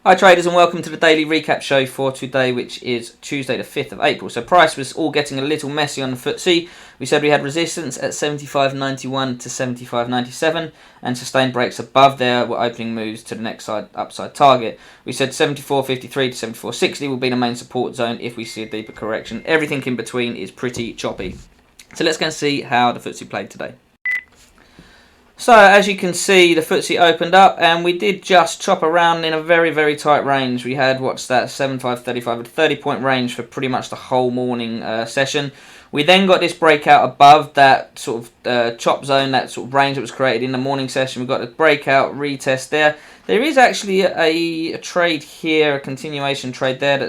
Hi traders, and welcome to the daily recap show for today, which is Tuesday the 5th of April. So price was all getting a little messy on the FTSE. We said we had resistance at 75.91 to 75.97 and sustained breaks above there were opening moves to the next upside target. We said 74.53 to 74.60 will be the main support zone if we see a deeper correction. Everything in between is pretty choppy. So let's go and see how the FTSE played today. So as you can see, the FTSE opened up and we did just chop around in a very, very tight range. We had, 75.35, a 30-point range for pretty much the whole morning session. We then got this breakout above that sort of chop zone, that sort of range that was created in the morning session. We got a breakout retest there. There is actually a trade here, a continuation trade there that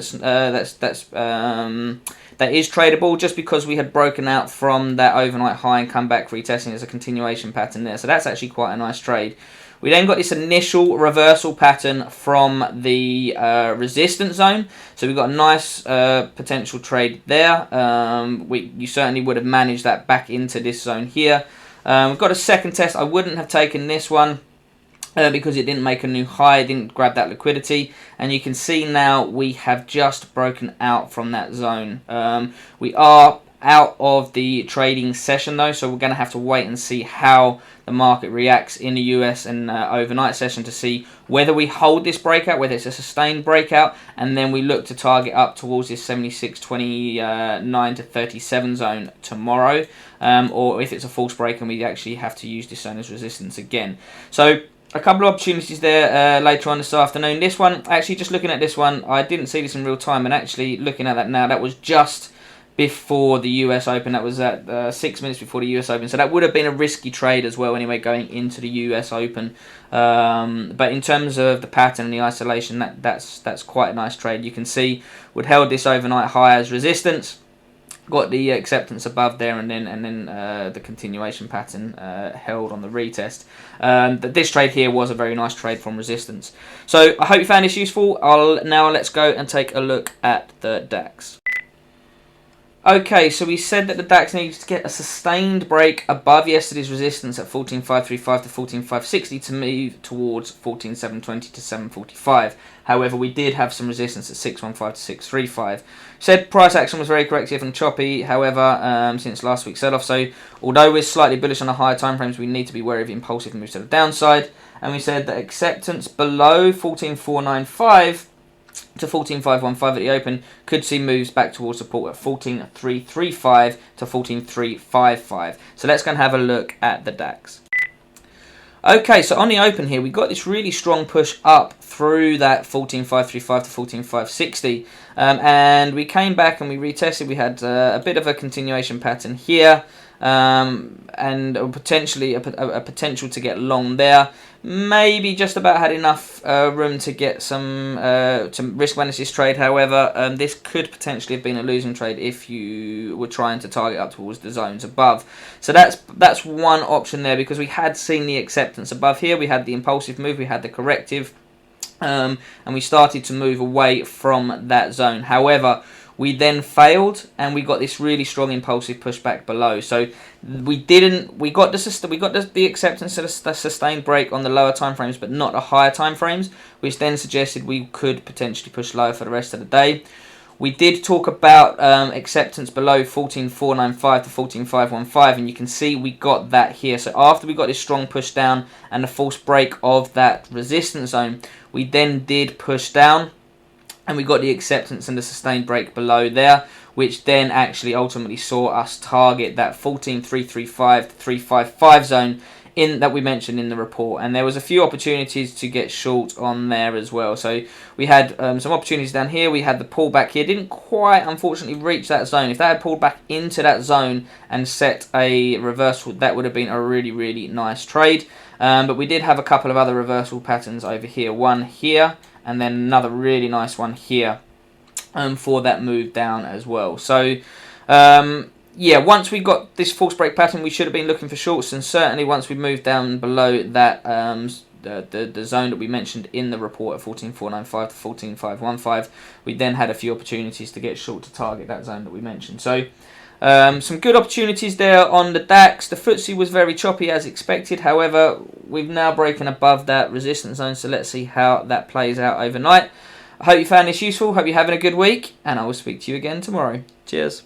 is tradable, just because we had broken out from that overnight high and come back retesting. There's a continuation pattern there, so that's actually quite a nice trade. We then got this initial reversal pattern from the resistance zone, so we got a nice potential trade there. You certainly would have managed that back into this zone here. We've got a second test. I wouldn't have taken this one because it didn't make a new high, it didn't grab that liquidity, and you can see now we have just broken out from that zone. We are out of the trading session though, so we're going to have to wait and see how the market reacts in the US and overnight session to see whether we hold this breakout, whether it's a sustained breakout, and then we look to target up towards this 76.29 to 37 zone tomorrow, or if it's a false break and we actually have to use this zone as resistance again. So a couple of opportunities there later on this afternoon. This one, actually just looking at this one, I didn't see this in real time, and actually looking at that now, that was just before the US Open. That was at 6 minutes before the US Open, so that would have been a risky trade as well anyway going into the US Open. But in terms of the pattern and the isolation, that's quite a nice trade. You can see we'd held this overnight high as resistance, got the acceptance above there, and then the continuation pattern held on the retest. This trade here was a very nice trade from resistance. So I hope you found this useful. Now let's go and take a look at the DAX. Okay, so we said that the DAX needs to get a sustained break above yesterday's resistance at 14.535 to 14.560 to move towards 14.720 to 7.45. However, we did have some resistance at 6.15 to 6.35. Said price action was very corrective and choppy, however, since last week's sell-off. So although we're slightly bullish on the higher time frames, we need to be wary of impulsive moves to the downside. And we said that acceptance below 14.495 to 14.515 at the open could see moves back towards support at 14.335 to 14.355. So let's go and have a look at the DAX. Okay, so on the open here, we got this really strong push up through that 14.535 to 14.560, and we came back and we retested. We had a bit of a continuation pattern here, and potentially a potential to get long there. Maybe just about had enough room to get some risk manage this trade. However, this could potentially have been a losing trade if you were trying to target up towards the zones above. So that's one option there, because we had seen the acceptance above here. We had the impulsive move, we had the corrective, and we started to move away from that zone. However, we then failed, and we got this really strong impulsive pushback below. So we got the acceptance of the sustained break on the lower time frames, but not the higher time frames, which then suggested we could potentially push lower for the rest of the day. We did talk about acceptance below 14.495 to 14.515, and you can see we got that here. So after we got this strong push down and the false break of that resistance zone, we then did push down, and we got the acceptance and the sustained break below there, which then actually ultimately saw us target that 14.335 to 355 zone that we mentioned in the report. And there was a few opportunities to get short on there as well. So we had some opportunities down here. We had the pullback here. Didn't quite, unfortunately, reach that zone. If that had pulled back into that zone and set a reversal, that would have been a really, really nice trade. But we did have a couple of other reversal patterns over here. One here, and then another really nice one here for that move down as well. So yeah, once we got this false break pattern, we should have been looking for shorts, and certainly once we moved down below that the zone that we mentioned in the report at 14.495 to 14.515, we then had a few opportunities to get short to target that zone that we mentioned. So Some good opportunities there on the DAX. The FTSE was very choppy as expected. However, we've now broken above that resistance zone. So let's see how that plays out overnight. I hope you found this useful. Hope you're having a good week. And I will speak to you again tomorrow. Cheers.